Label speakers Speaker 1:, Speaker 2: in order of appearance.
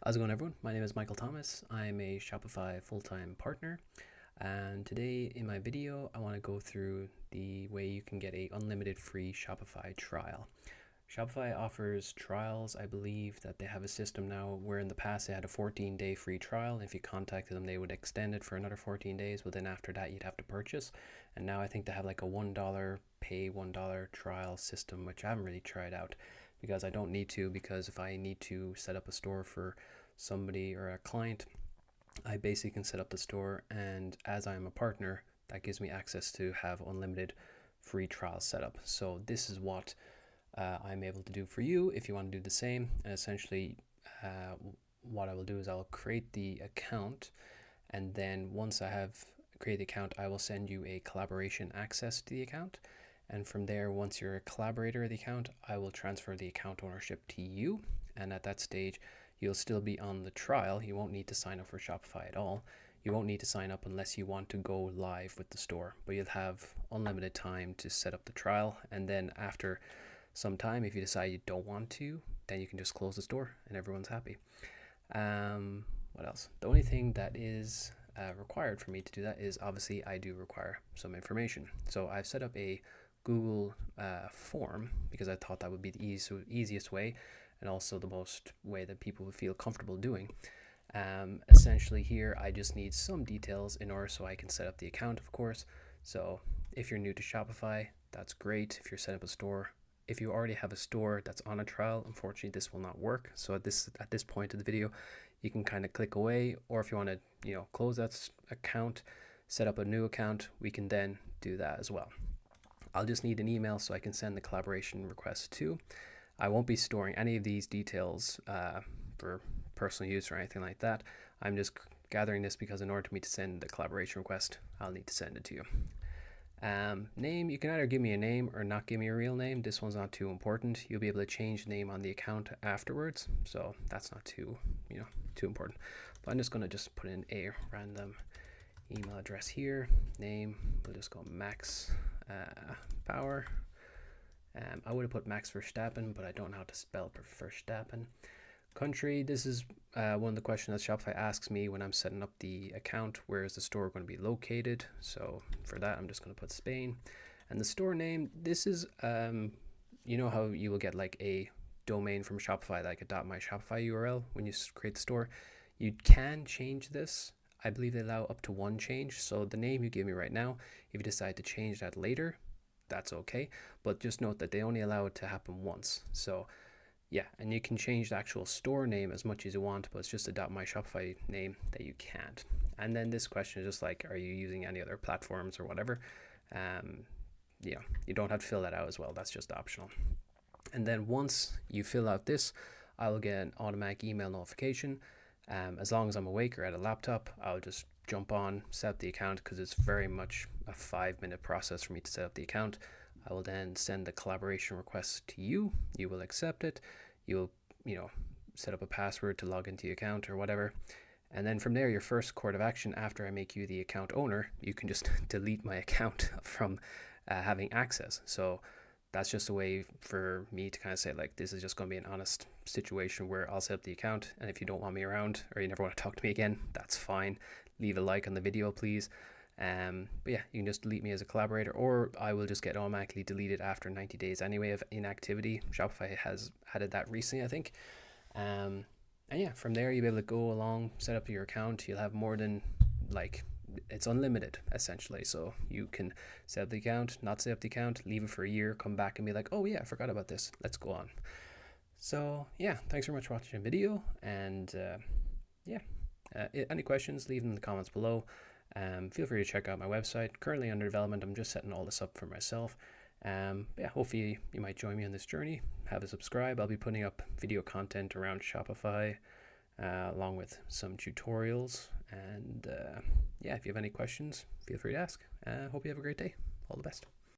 Speaker 1: How's it going, everyone? My name is Michael Thomas. I'm a Shopify full-time partner, and today in my video I want to go through the way you can get a unlimited free Shopify trial. Shopify offers trials. I believe that they have a system now where in the past they had a 14-day free trial, and if you contacted them they would extend it for another 14 days, but then after that you'd have to purchase. And now I think they have like a $1 pay $1 trial system, which I haven't really tried out because I don't need to, because if I need to set up a store for somebody or a client, I basically can set up the store, and as I'm a partner, that gives me access to have unlimited free trial setup. So this is what I'm able to do for you if you want to do the same. And essentially what I will do is I'll create the account, and then once I have created the account, I will send you a collaboration access to the account. And from there, once you're a collaborator of the account, I will transfer the account ownership to you. And at that stage, you'll still be on the trial. You won't need to sign up for Shopify at all. You won't need to sign up unless you want to go live with the store, but you'll have unlimited time to set up the trial. And then after some time, if you decide you don't want to, then you can just close the store and everyone's happy. What else? The only thing that is required for me to do that is obviously I do require some information. So I've set up a Google form because I thought that would be the easiest way, and also the most way that people would feel comfortable doing. Essentially here I just need some details in order so I can set up the account, of course. So if you're new to Shopify, that's great. If you're setting up a store, if you already have a store that's on a trial, unfortunately this will not work. So at this point of the video, you can kind of click away, or if you want to close that account, set up a new account, we can then do that as well. I'll just need an email so I can send the collaboration request to. I won't be storing any of these details for personal use or anything like that. I'm just gathering this because in order for me to send the collaboration request, I'll need to send it to you. Name, you can either give me a name or not give me a real name. This one's not too important. You'll be able to change the name on the account afterwards, so that's not too important. But I'm just going to just put in a random email address here. Name, we'll just go Max Power. I would have put Max Verstappen, but I don't know how to spell Verstappen. Country, this is one of the questions that Shopify asks me when I'm setting up the account. Where is the store going to be located? So for that, I'm just going to put Spain. And the store name, this is, you know how you will get like a domain from Shopify, like a .myshopify URL when you create the store. You can change this. I believe they allow up to one change. So the name you give me right now, if you decide to change that later, that's okay. But just note that they only allow it to happen once. So yeah, and you can change the actual store name as much as you want, but it's just a .myshopify name that you can't. And then this question is just like, are you using any other platforms or whatever? You don't have to fill that out as well. That's just optional. And then once you fill out this, I will get an automatic email notification. As long as I'm awake or at a laptop, I'll just jump on, set up the account, because it's very much a 5-minute process for me to set up the account. I will then send the collaboration request to you. You will accept it. You'll, set up a password to log into your account or whatever. And then from there, your first course of action after I make you the account owner, you can just delete my account from having access. So that's just a way for me to kind of say, like, this is just going to be an honest situation where I'll set up the account, and if you don't want me around or you never want to talk to me again, that's fine. Leave a like on the video, please. But yeah, you can just delete me as a collaborator, or I will just get automatically deleted after 90 days anyway of inactivity. Shopify has added that recently, I think. And yeah, from there you'll be able to go along, set up your account. You'll have more than, it's unlimited essentially. So you can set up the account, not set up the account, leave it for a year, come back and be like, oh yeah, I forgot about this. Let's go on. So yeah, thanks very much for watching the video. And any questions, leave them in the comments below. Feel free to check out my website. Currently under development. I'm just setting all this up for myself. Yeah, hopefully you might join me on this journey. Have a subscribe. I'll be putting up video content around Shopify, along with some tutorials. And yeah, if you have any questions, feel free to ask. Hope you have a great day. All the best.